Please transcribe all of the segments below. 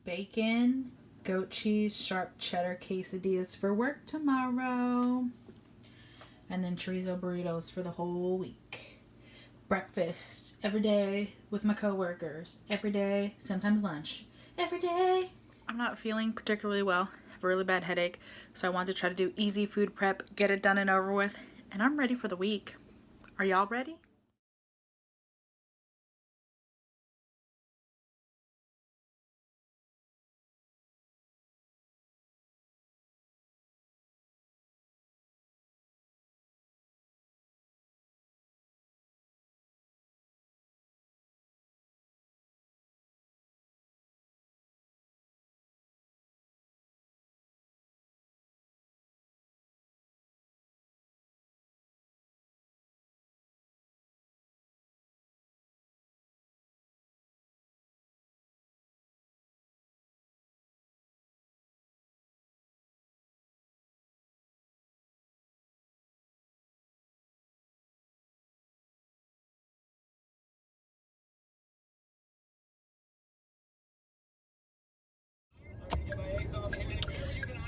bacon, goat cheese, sharp cheddar quesadillas for work tomorrow. And then chorizo burritos for the whole week. Breakfast every day with my coworkers. Every day, sometimes lunch. Every day. I'm not feeling particularly well. I have a really bad headache. So I wanted to try to do easy food prep, get it done and over with. And I'm ready for the week. Are y'all ready?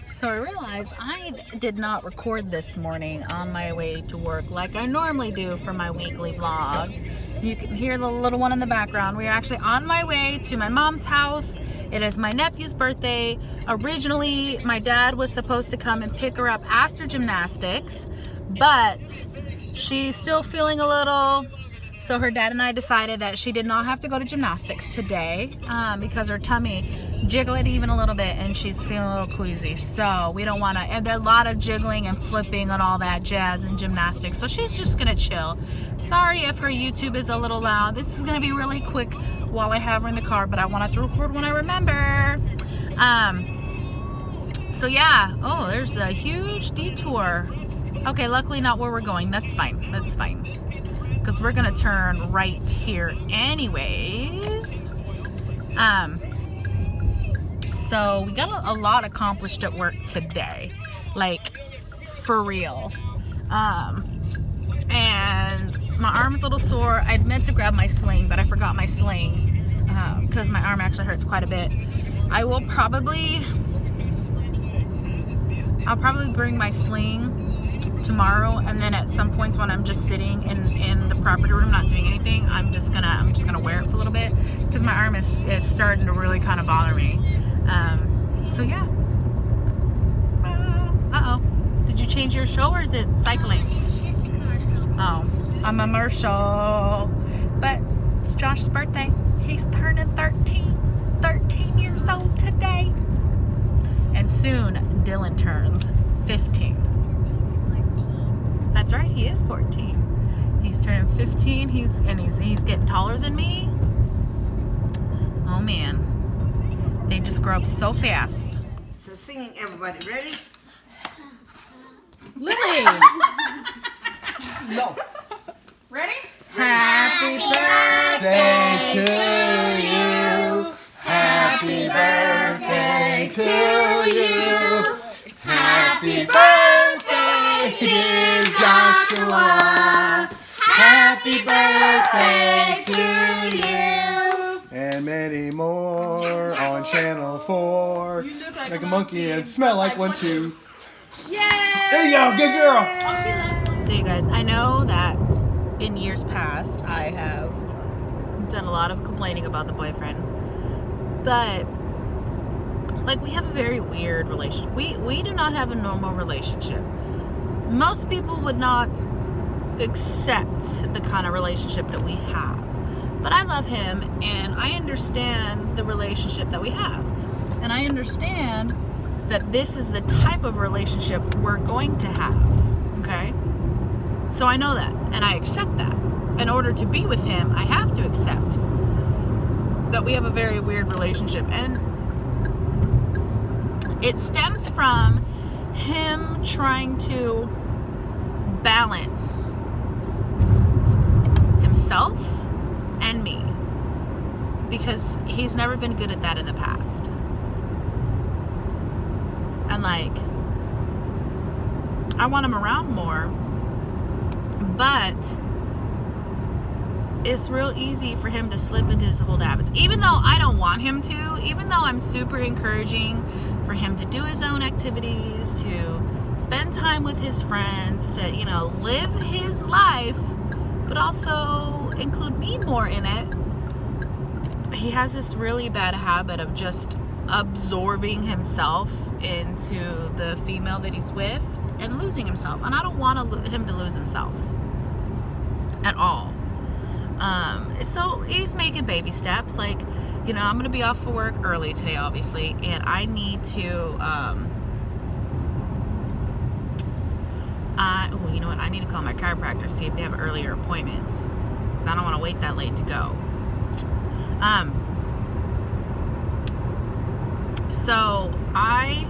So I realized I did not record this morning on my way to work like I normally do for my weekly vlog. You can hear the little one in the background. We are actually on my way to my mom's house. It is my nephew's birthday. Originally, my dad was supposed to come and pick her up after gymnastics, but she's still feeling a little. So her dad and I decided that she did not have to go to gymnastics today because her tummy jiggled even a little bit and she's feeling a little queasy. So we don't want to, and there's a lot of jiggling and flipping and all that jazz in gymnastics. So she's just going to chill. Sorry if her YouTube is a little loud. This is going to be really quick while I have her in the car, but I wanted to record when I remember. So yeah, oh, there's a huge detour. Okay, luckily not where we're going. That's fine. That's fine. Because we're gonna turn right here anyways. So we got a lot accomplished at work today, like for real. And my arm's a little sore. I meant to grab my sling, but I forgot my sling because my arm actually hurts quite a bit. I'll probably bring my sling tomorrow, and then at some points when I'm just sitting in the property room not doing anything, I'm just gonna wear it for a little bit because my arm is starting to really kind of bother me. So yeah. Did you change your show or is it cycling? Oh, I'm a Marshall. But it's Josh's birthday. He's turning 13 years old today. And soon Dylan turns 15. That's right, he is 14. He's turning 15. He's getting taller than me. Oh man, they just grow up so fast. So singing, everybody ready? Lily, No. ready? Happy birthday to you. Happy birthday to you. Happy birthday, dear Joshua. Happy birthday to you. And many more on Channel 4. Like a monkey and smell like one too. Yay! There you go, good girl. So you guys, I know that in years past I have done a lot of complaining about the boyfriend, but like we have a very weird relationship. We do not have a normal relationship. Most people would not accept the kind of relationship that we have. But I love him and I understand the relationship that we have. And I understand that this is the type of relationship we're going to have. Okay? So I know that and I accept that. In order to be with him, I have to accept that we have a very weird relationship. And it stems from him trying to balance himself and me because he's never been good at that in the past. And like, I want him around more, but it's real easy for him to slip into his old habits. Even though I don't want him to, even though I'm super encouraging for him to do his own activities, to spend time with his friends, to, you know, live his life, but also include me more in it, he has this really bad habit of just absorbing himself into the female that he's with and losing himself. And I don't want him to lose himself at all. So he's making baby steps. Like, you know, I'm going to be off for work early today, obviously, and I need to, you know what? I need to call my chiropractor, see if they have earlier appointments, because I don't want to wait that late to go. So I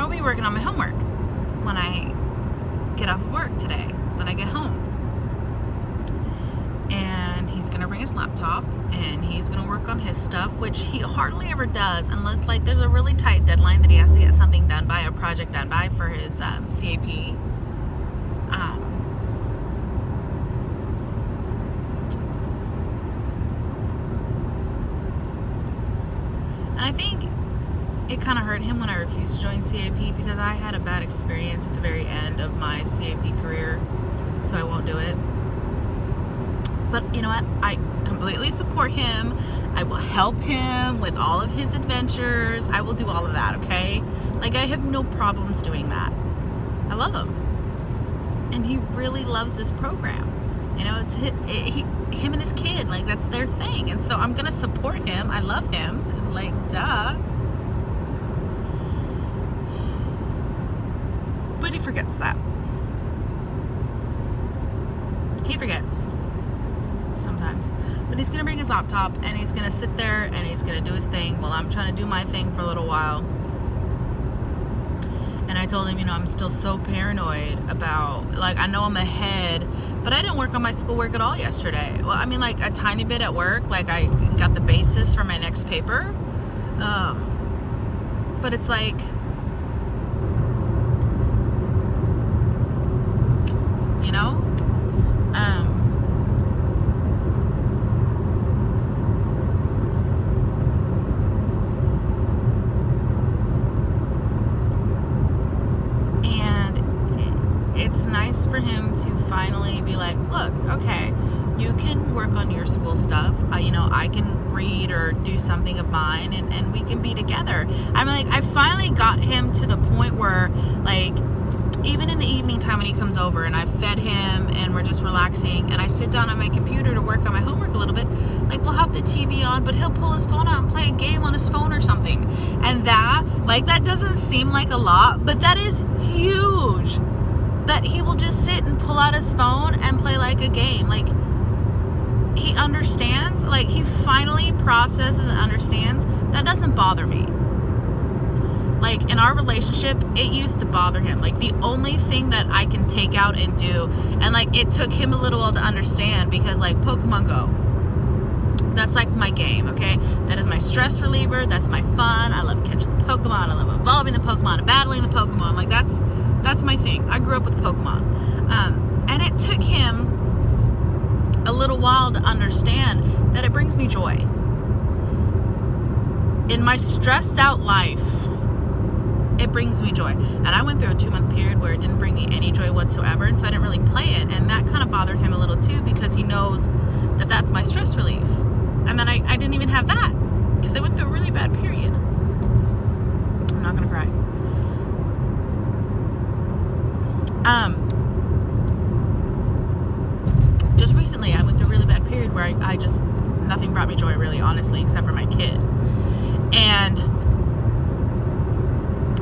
will be working on my homework when I get off of work today, when I get home. And he's going to bring his laptop and he's going to work on his stuff, which he hardly ever does unless, like, there's a really tight deadline that he has to get something done by, a project done by for his CAP. And I think it kind of hurt him when I refused to join CAP, because I had a bad experience at the very end of my CAP career, so I won't do it. But you know what? I completely support him. I will help him with all of his adventures. I will do all of that, okay? Like, I have no problems doing that. I love him. And he really loves this program. You know, it's him and his kid. Like, that's their thing. And so I'm going to support him. I love him. Like, duh. But he forgets that. He forgets sometimes. But he's gonna bring his laptop and he's gonna sit there and he's gonna do his thing while I'm trying to do my thing for a little while. And I told him, you know, I'm still so paranoid about, like, I know I'm ahead, but I didn't work on my schoolwork at all yesterday. Well, I mean, like, a tiny bit at work. Like, I got the basis for my next paper. But it's like, you know, it's nice for him to finally be like, look, okay, you can work on your school stuff. You know, I can read or do something of mine, and we can be together. I mean, like, I finally got him to the point where, like, even in the evening time when he comes over and I've fed him and we're just relaxing and I sit down on my computer to work on my homework a little bit, like, we'll have the TV on, but he'll pull his phone out and play a game on his phone or something. And that, like, that doesn't seem like a lot, but that is huge. That he will just sit and pull out his phone and play, like, a game. Like, he understands. Like, he finally processes and understands. That doesn't bother me. Like, in our relationship, it used to bother him. Like, the only thing that I can take out and do, and, like, it took him a little while to understand, because, like, Pokemon Go, that's, like, my game, okay? That is my stress reliever. That's my fun. I love catching the Pokemon. I love evolving the Pokemon and battling the Pokemon. Like, that's my thing. I grew up with Pokemon. And it took him a little while to understand that it brings me joy. In my stressed out life, it brings me joy. And I went through a 2-month period where it didn't bring me any joy whatsoever, and so I didn't really play it. And that kind of bothered him a little too, because he knows that that's my stress relief. And then I didn't even have that, because I went through a really bad period. I'm not gonna cry. Just recently I went through a really bad period where I just, nothing brought me joy, really, honestly, except for my kid. And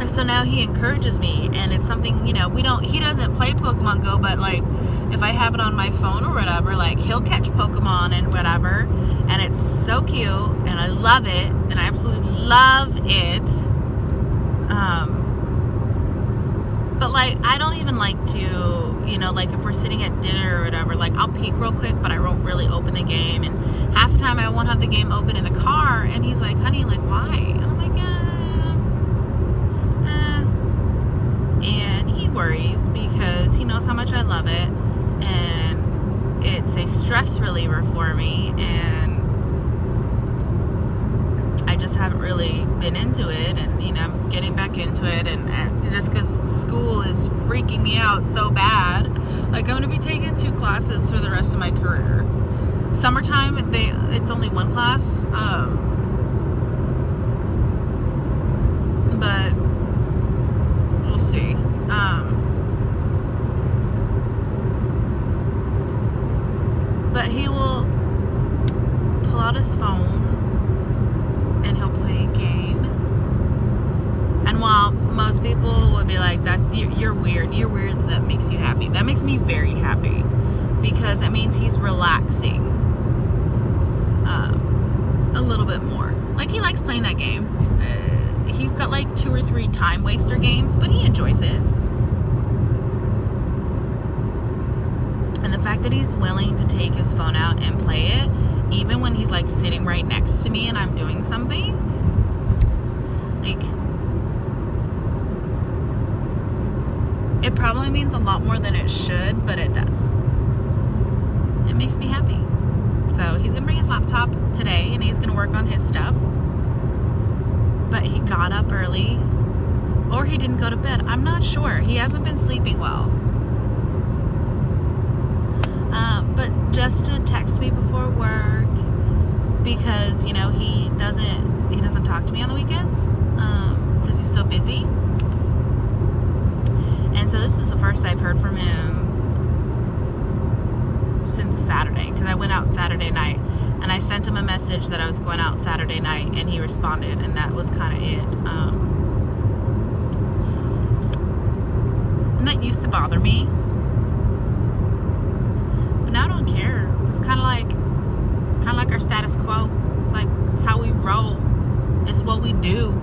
so now he encourages me, and it's something, you know, he doesn't play Pokemon Go, but, like, if I have it on my phone or whatever, like, he'll catch Pokemon and whatever, and it's so cute, and I love it, and I absolutely love it. But, like, I don't even like to, you know, like, if we're sitting at dinner or whatever, like, I'll peek real quick, but I won't really open the game, and half the time I won't have the game open in the car, and he's like, honey, like, why? And I'm like, worries because he knows how much I love it, and it's a stress reliever for me, and I just haven't really been into it, and you know, I'm getting back into it, and just because school is freaking me out so bad. Like, I'm going to be taking 2 classes for the rest of my career. Summertime, it's only 1 class, but we'll see. But he will pull out his phone and he'll play a game. And while most people would be like, you're weird, that makes you happy. That makes me very happy because it means he's relaxing a little bit more. Like, he likes playing that game. He's got like 2 or 3 time waster games, but he enjoys it. And the fact that he's willing to take his phone out and play it, even when he's like sitting right next to me and I'm doing something, like, it probably means a lot more than it should, but it does. It makes me happy. So he's gonna bring his laptop today and he's gonna work on his stuff. But he got up early, or he didn't go to bed. I'm not sure. He hasn't been sleeping well. But just to text me before work, because you know he doesn't talk to me on the weekends because he's so busy. And so this is the first I've heard from him since Saturday, because I went out Saturday night and I sent him a message that I was going out Saturday night, and he responded, and that was kind of it. And that used to bother me, but now I don't care. It's kind of like our status quo. It's like, it's how we roll. It's what we do.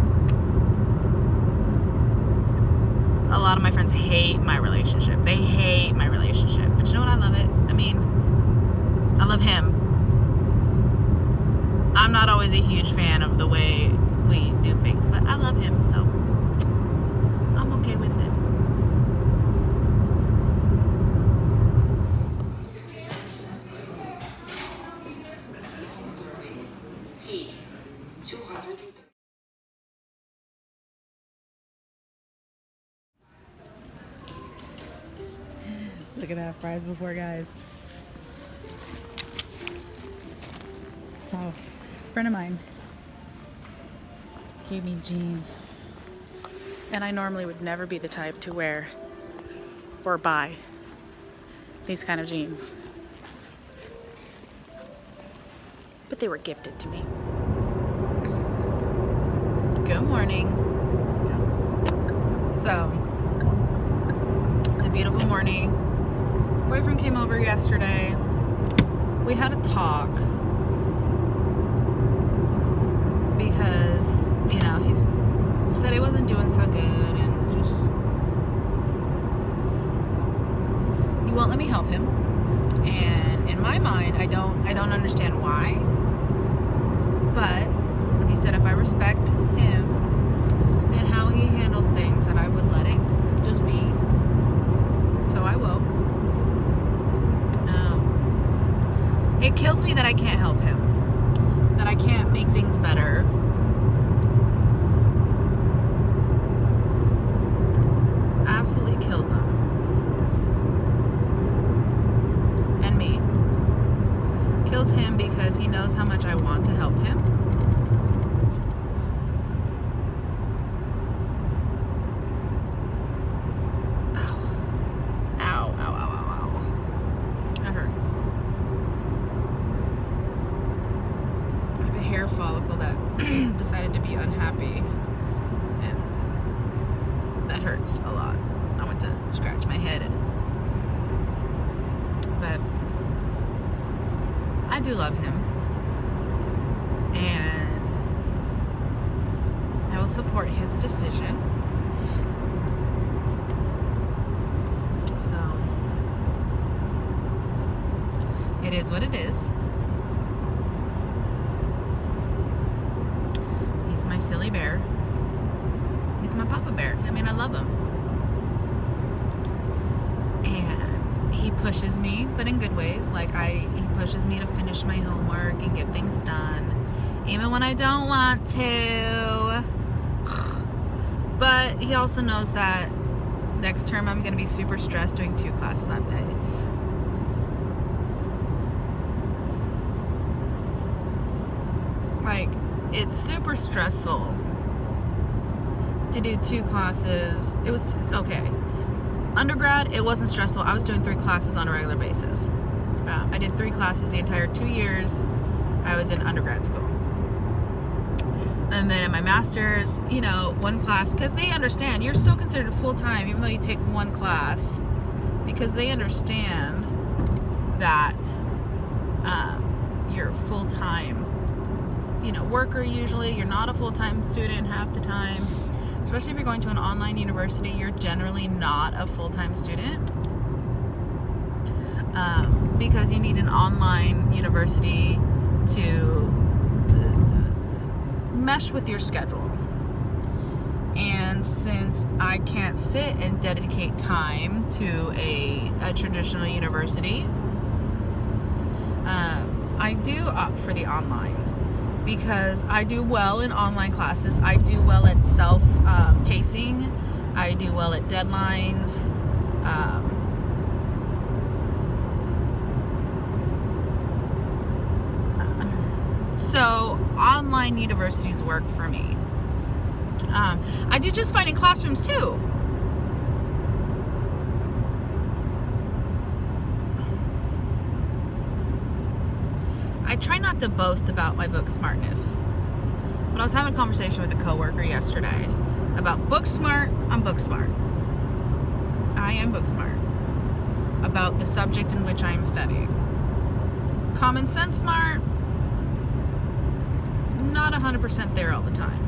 A lot of my friends hate my relationship. They hate my relationship. But you know what? I love it. I mean, I love him. I'm not always a huge fan of the way we do things, but I love him, so I'm okay with it. Look at that, fries before, guys. So, a friend of mine gave me jeans, and I normally would never be the type to wear or buy these kind of jeans, but they were gifted to me. Good morning. So, it's a beautiful morning. Boyfriend came over yesterday. We had a talk because, you know, he said he wasn't doing so good, and he won't let me help him. And in my mind, I don't understand why. But he said if I respect him and how he handles things, that I would let it just be. So I will. It kills me that I can't help him, that I can't make things better. Absolutely kills him. And me. Kills him because he knows how much I want to help him. Follicle that decided to be unhappy, and that hurts a lot. I went to scratch my head, but I do love him, and I will support his decision. So it is what it is. He's my silly bear. He's my papa bear. I mean, I love him. he pushes me, but in good ways. Like he pushes me to finish my homework and get things done, even when I don't want to. But he also knows that next term I'm going to be super stressed doing 2 classes on day. Like, it's super stressful to do 2 classes. It was okay. Undergrad, it wasn't stressful. I was doing 3 classes on a regular basis. I did 3 classes the entire 2 years I was in undergrad school. And then in my master's, 1 class, because they understand you're still considered full-time even though you take 1 class, because they understand that you're full-time, worker usually. You're not a full-time student half the time. Especially if you're going to an online university, you're generally not a full-time student, because you need an online university to mesh with your schedule. And since I can't sit and dedicate time to a traditional university, I do opt for the online, because I do well in online classes. I do well at self-pacing. I do well at deadlines. So online universities work for me. I do just fine in classrooms too. I try not to boast about my book smartness, but I was having a conversation with a coworker yesterday about book smart. I'm book smart. I am book smart about the subject in which I am studying. Common sense smart, not 100% there all the time.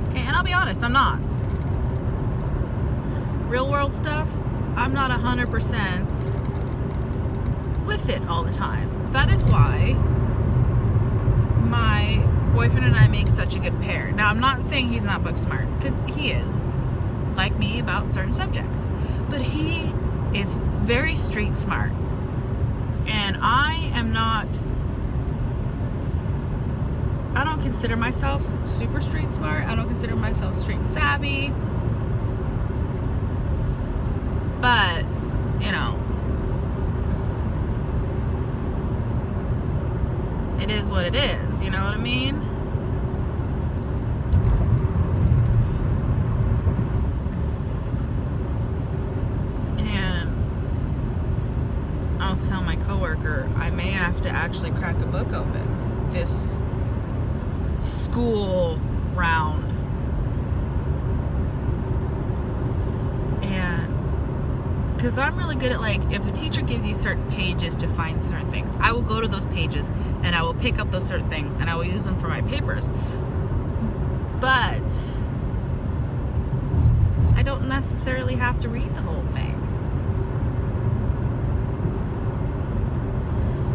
Okay, and I'll be honest, I'm not. Real world stuff, I'm not 100% with it all the time. That is why my boyfriend and I make such a good pair. Now, I'm not saying he's not book smart, because he is, like me, about certain subjects. But he is very street smart. And I don't consider myself super street smart. I don't consider myself street savvy. But, it is what it is, you know what I mean? And I'll tell my coworker I may have to actually crack a book open this school round. And because I'm really good at, like, if a teacher gives you certain pages to find certain things, I will go to those pages and I will pick up those certain things and I will use them for my papers. But I don't necessarily have to read the whole thing.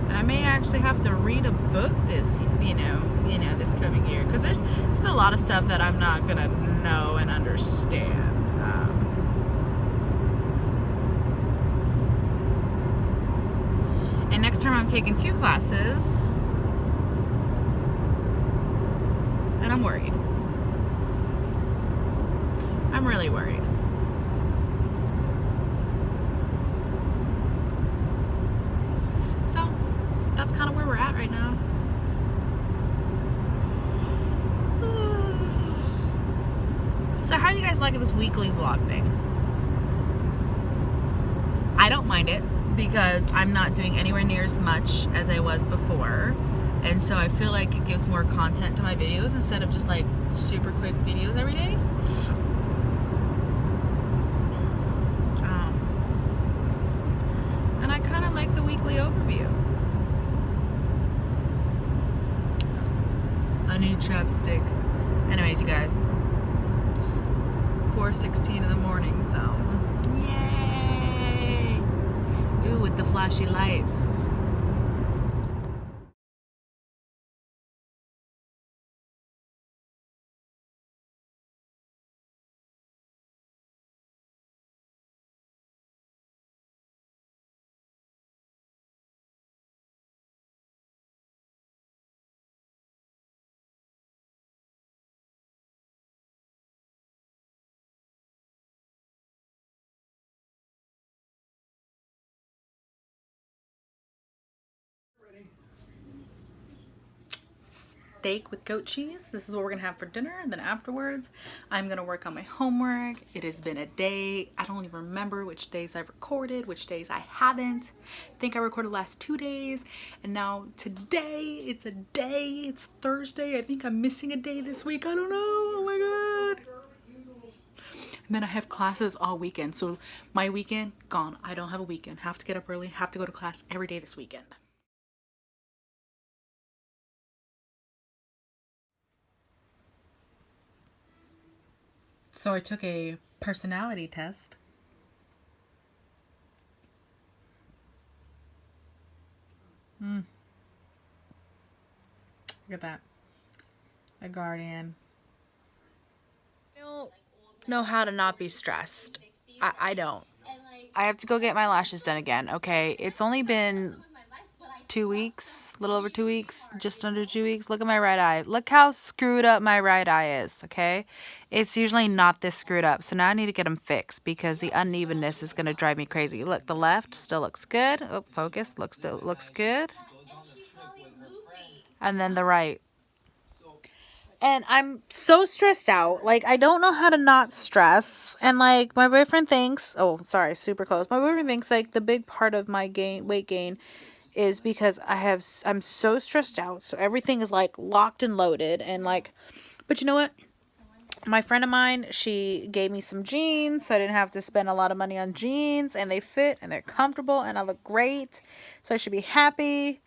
And I may actually have to read a book this, this coming year, because there's still a lot of stuff that I'm not gonna know and understand. And next term I'm taking 2 classes, and I'm worried. I'm really worried. So that's kind of where we're at right now. So how are you guys liking this weekly vlog thing? I don't mind it, because I'm not doing anywhere near as much as I was before. And so I feel like it gives more content to my videos instead of just like super quick videos every day. And I kind of like the weekly overview. I need chapstick. Anyways, you guys, it's 4:16 in the morning, so yay! Ooh, with the flashy lights. steak with goat cheese. This is what we're gonna have for dinner, and then afterwards I'm gonna work on my homework. It has been a day. I don't even remember which days I've recorded, which days I haven't. I think I recorded the last 2 days, and now today it's a day. It's Thursday. I think I'm missing a day this week. I don't know. Oh my god. And then I have classes all weekend, so my weekend gone. I don't have a weekend. Have to get up early, have to go to class every day this weekend. So I took a personality test. Look at that. A guardian. I don't know how to not be stressed. I don't. I have to go get my lashes done again, okay? It's only been 2 weeks, a little over 2 weeks, just under 2 weeks. Look at my right eye. Look how screwed up my right eye is, okay? It's usually not this screwed up, so now I need to get them fixed because the unevenness is going to drive me crazy. Look, the left still looks good. Oh, focus. Still looks good. And then the right. And I'm so stressed out. Like, I don't know how to not stress. And, like, my boyfriend thinks... Oh, sorry, super close. My boyfriend thinks, like, the big part of my weight gain is because I'm so stressed out. So everything is, like, locked and loaded. And, like... But you know what? My friend of mine, she gave me some jeans. So I didn't have to spend a lot of money on jeans. And they fit. And they're comfortable. And I look great. So I should be happy.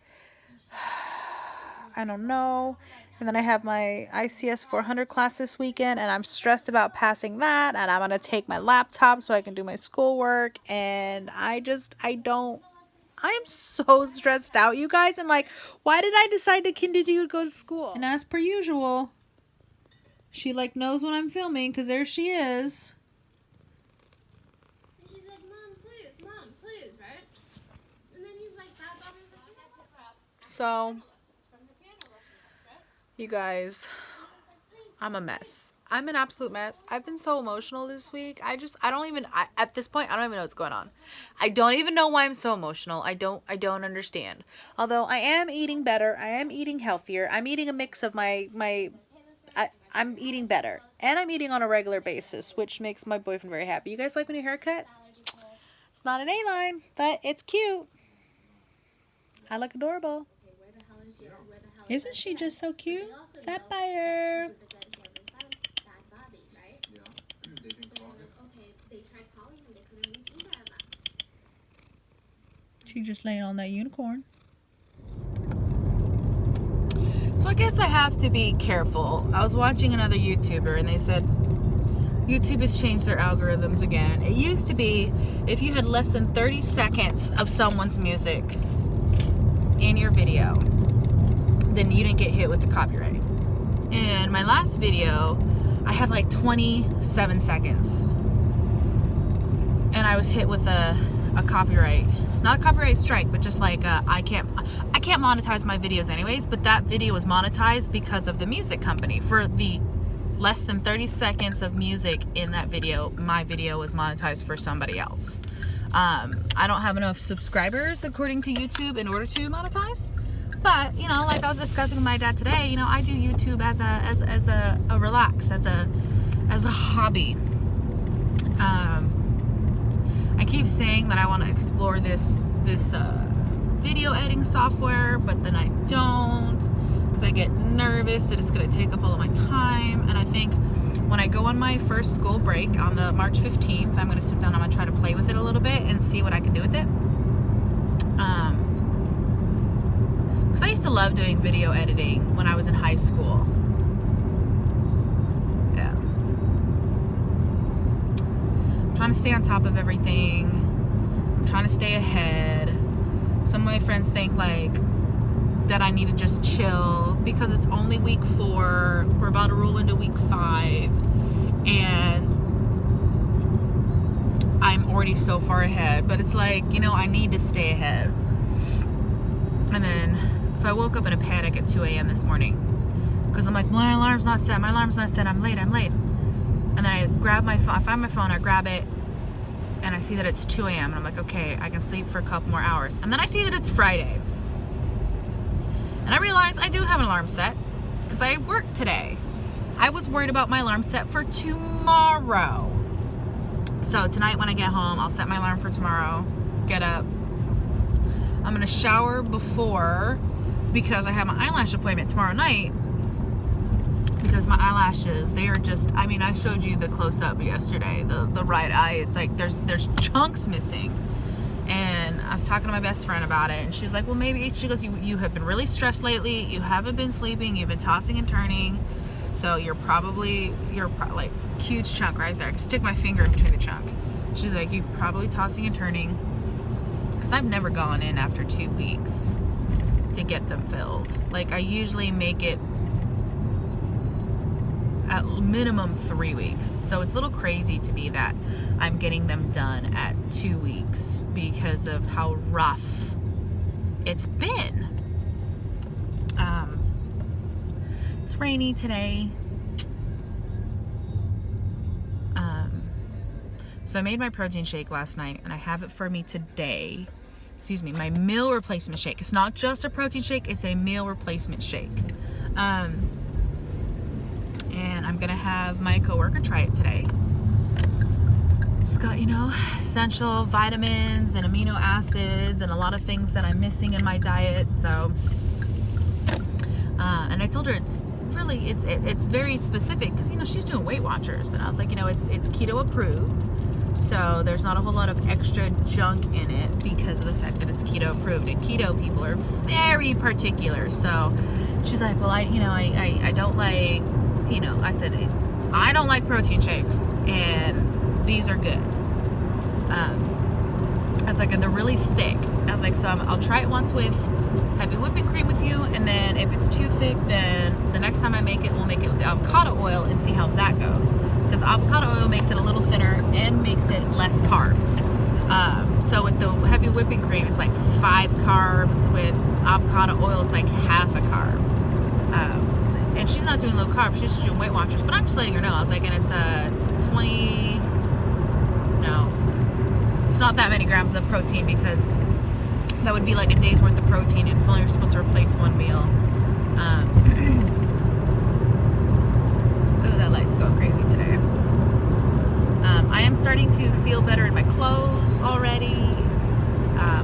I don't know. And then I have my ICS 400 class this weekend, and I'm stressed about passing that, and I'm going to take my laptop so I can do my schoolwork, and I am so stressed out, you guys, and like, why did I decide to continue to go to school? And as per usual, she like knows when I'm filming, because there she is. And she's like, Mom, please, right? And then he's like, that Bobby's like, So... You guys, I'm a mess. I'm an absolute mess. I've been so emotional this week. At this point, I don't even know what's going on. I don't even know why I'm so emotional. I don't understand. Although I am eating better. I am eating healthier. I'm eating a mix of I'm eating better. And I'm eating on a regular basis, which makes my boyfriend very happy. You guys like my new haircut? It's not an A-line, but it's cute. I look adorable. Isn't she just so cute? Sapphire. She just laying on that unicorn. So I guess I have to be careful. I was watching another YouTuber and they said YouTube has changed their algorithms again. It used to be if you had less than 30 seconds of someone's music in your video, then you didn't get hit with the copyright. And my last video, I had like 27 seconds. And I was hit with a copyright. Not a copyright strike, but just like I can't monetize my videos anyways, but that video was monetized because of the music company. For the less than 30 seconds of music in that video, my video was monetized for somebody else. I don't have enough subscribers according to YouTube in order to monetize. But, you know, like I was discussing with my dad today, you know, I do YouTube as a relax, as a hobby. I keep saying that I want to explore this video editing software, but then I don't, because I get nervous that it's going to take up all of my time. And I think when I go on my first school break on the March 15th, I'm going to sit down, I'm going to try to play with it a little bit and see what I can do with it. Because I used to love doing video editing when I was in high school. Yeah. I'm trying to stay on top of everything. I'm trying to stay ahead. Some of my friends think like that I need to just chill because it's only week 4. We're about to roll into week 5. And I'm already so far ahead. But it's like, you know, I need to stay ahead. And then... So I woke up in a panic at 2 a.m. this morning because I'm like, my alarm's not set, I'm late. And then I grab my phone, I find my phone, I grab it, and I see that it's 2 a.m. And I'm like, okay, I can sleep for a couple more hours. And then I see that it's Friday. And I realize I do have an alarm set. because I work today. I was worried about my alarm set for tomorrow. So tonight when I get home, I'll set my alarm for tomorrow, get up. I'm gonna shower before, because I have my eyelash appointment tomorrow night. Because my eyelashes, they are just, I mean, I showed you the close-up yesterday, the right eye, it's like there's chunks missing. And I was talking to my best friend about it, and she was like, well, maybe, she goes, you have been really stressed lately, you haven't been sleeping, you've been tossing and turning, so you're probably like, huge chunk right there. I can stick my finger in between the chunk. She's like, you're probably tossing and turning, because I've never gone in after 2 weeks to get them filled. Like, I usually make it at minimum 3 weeks. So it's a little crazy to me that I'm getting them done at 2 weeks because of how rough it's been. It's rainy today. So I made my protein shake last night, and I have it for me today. Excuse me, my meal replacement shake. It's not just a protein shake, it's a meal replacement shake. And I'm gonna have my coworker try it today. It's got, you know, essential vitamins and amino acids and a lot of things that I'm missing in my diet. So, and I told her it's really, it's very specific, because, you know, she's doing Weight Watchers, and I was like, you know, it's keto approved. So there's not a whole lot of extra junk in it because of the fact that it's keto approved, and keto people are very particular. So she's like, well, I don't like, you know, I said, I don't like protein shakes, and these are good. I was like, and they're really thick. I was like, so I'll try it once with heavy whipping cream with you, and then if it's too thick, then the next time I make it, we'll make it with the avocado oil and see how that goes. Because avocado oil makes it a little thinner and makes it less carbs. So with the heavy whipping cream, it's like 5 carbs. With avocado oil, it's like half a carb. And she's not doing low carb, she's just doing Weight Watchers. But I'm just letting her know. I was like, and it's it's not that many grams of protein, because that would be like a day's worth of protein, and it's only supposed to replace 1 meal. Oh, that light's going crazy today. I am starting to feel better in my clothes already.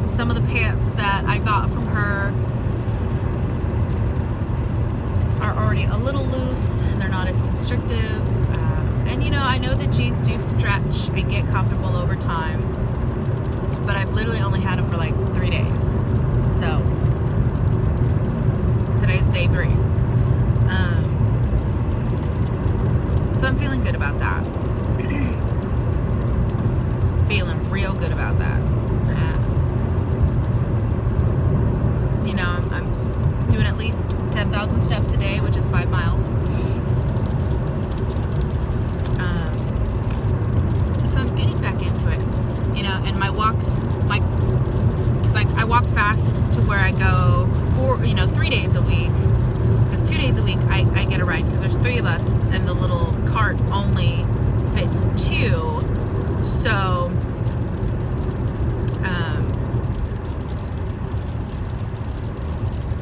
Some of the pants that I got from her are already a little loose, and they're not as constrictive. And you know, I know that jeans do stretch and get comfortable over time, but I've literally only had them for like 3 days. So today's day 3. So I'm feeling good about that. Feeling real good about that. You know, I'm doing at least 10,000 steps a day, which is 5 miles. So I'm getting back into it. You know, and my walk, because I walk fast to where I go 3 days a week. Because 2 days a week I get a ride, because there's 3 of us, and the little cart only fits 2. So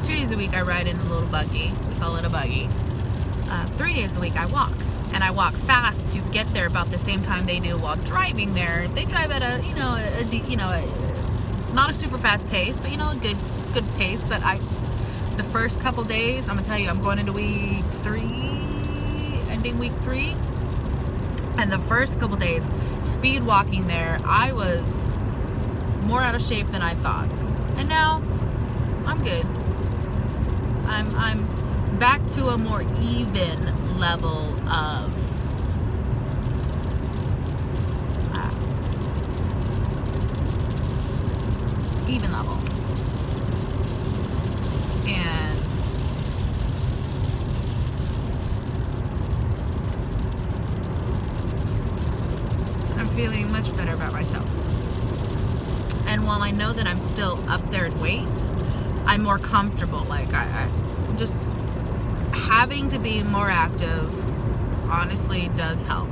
2 days a week I ride in the little buggy. We call it a buggy. 3 days a week I walk. And I walk fast to get there about the same time they do while driving there. They drive at a not a super fast pace, but a good pace. But the first couple days, I'm gonna tell you, I'm going into week 3, ending week 3, and the first couple days, speed walking there, I was more out of shape than I thought. And now, I'm good. I'm back to a more even level of even level, and I'm feeling much better about myself. And while I know that I'm still up there in weight, I'm more comfortable. Like I just having to be more active honestly does help.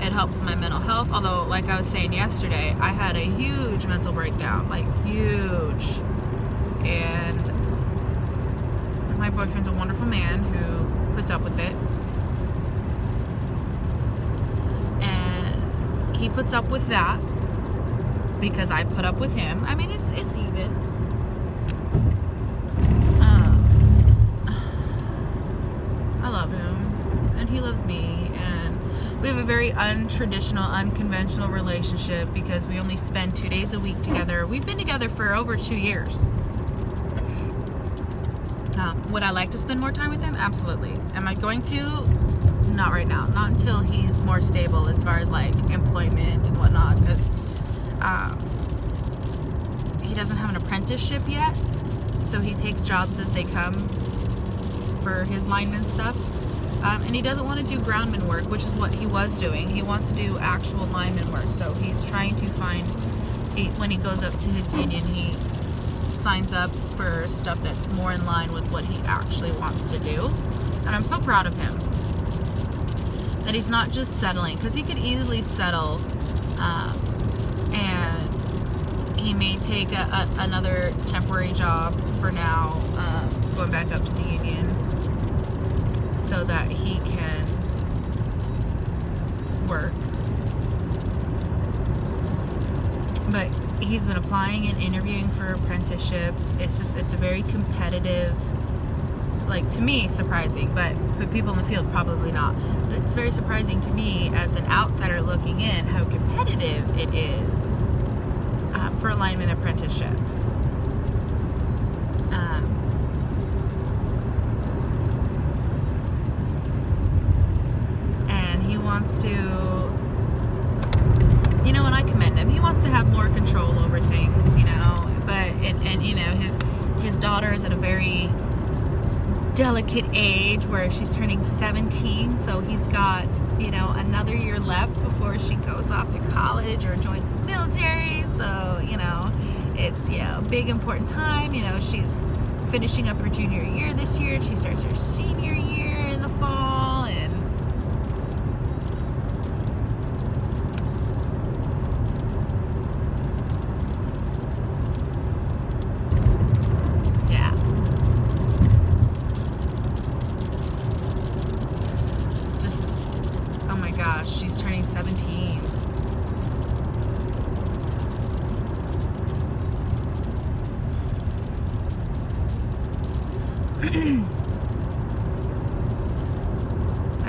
It helps my mental health. Although, like I was saying yesterday, I had a huge mental breakdown, like huge. And my boyfriend's a wonderful man who puts up with it. And he puts up with that because I put up with him. I mean, it's even. I love him, and he loves me, and we have a very untraditional, unconventional relationship because we only spend 2 days a week together. We've been together for over 2 years. Would I like to spend more time with him? Absolutely. Am I going to? Not right now. Not until he's more stable as far as like employment and whatnot, because he doesn't have an apprenticeship yet, so he takes jobs as they come for his lineman stuff. And he doesn't want to do groundman work, which is what he was doing. He wants to do actual lineman work. So he's trying to find, when he goes up to his union, he signs up for stuff that's more in line with what he actually wants to do. And I'm so proud of him that he's not just settling, because he could easily settle, and he may take another temporary job for now, going back up to the union, so that he can work. But he's been applying and interviewing for apprenticeships. It's a very competitive, like, to me, surprising, but for people in the field, probably not. But it's very surprising to me as an outsider looking in how competitive it is for a lineman apprenticeship. Wants to, you know, and I commend him. He wants to have more control over things, you know, but, and you know, his daughter is at a very delicate age where she's turning 17, so he's got, you know, another year left before she goes off to college or joins the military. So, you know, it's, you know, a big important time. You know, she's finishing up her junior year this year, and she starts her senior year in the fall, and she's turning 17.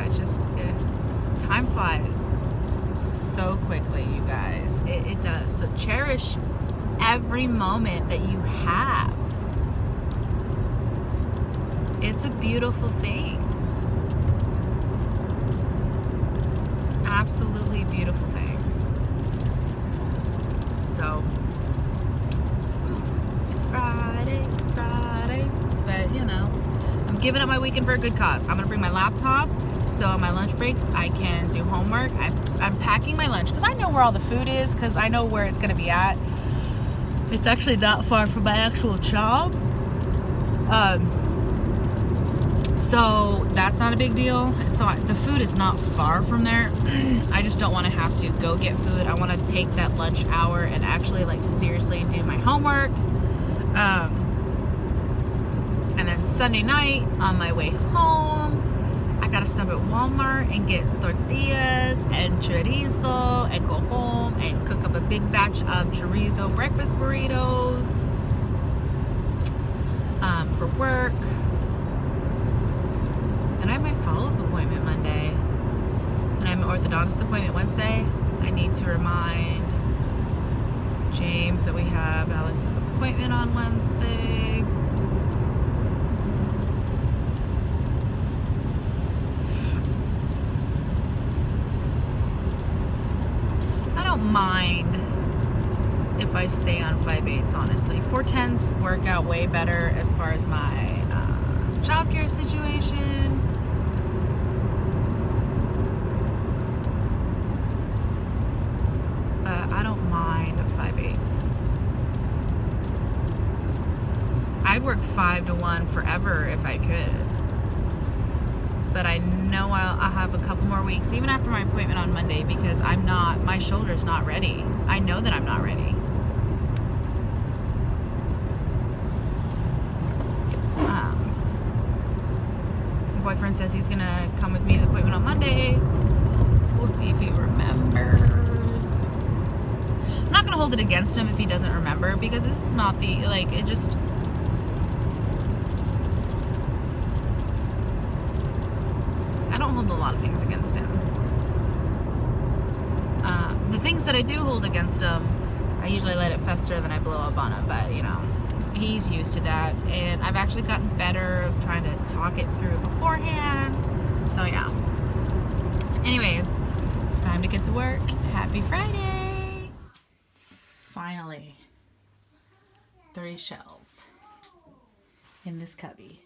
It's just, time flies so quickly, you guys. It does. So cherish every moment that you have. It's a beautiful thing. Absolutely beautiful thing. So, it's Friday, but you know, I'm giving up my weekend for a good cause. I'm gonna bring my laptop, so on my lunch breaks I can do homework. I'm packing my lunch because I know where all the food is, because I know where it's gonna be at. It's actually not far from my actual job. So that's not a big deal. So the food is not far from there. I just don't want to have to go get food. I want to take that lunch hour and actually, like, seriously do my homework. And then Sunday night on my way home, I gotta stop at Walmart and get tortillas and chorizo and go home and cook up a big batch of chorizo breakfast burritos for work. And I have my follow-up appointment Monday. And I have an orthodontist appointment Wednesday. I need to remind James that we have Alex's appointment on Wednesday. I don't mind if I stay on 5/8, honestly. 410s work out way better as far as my childcare situation. I don't mind 5/8s. I'd work 5 to 1 forever if I could. But I know I'll have a couple more weeks, even after my appointment on Monday, because my shoulder's not ready. I know that I'm not ready. boyfriend says he's gonna come with me to the appointment on Monday. We'll see if he remembers. I'm not gonna hold it against him if he doesn't remember, because this is not the, like, it just... I don't hold a lot of things against him. The things that I do hold against him, I usually let it fester, then I blow up on him, but, you know, he's used to that, and I've actually gotten better of trying to talk it through beforehand, so yeah. Anyways, it's time to get to work. Happy Friday! Finally, 3 shelves in this cubby.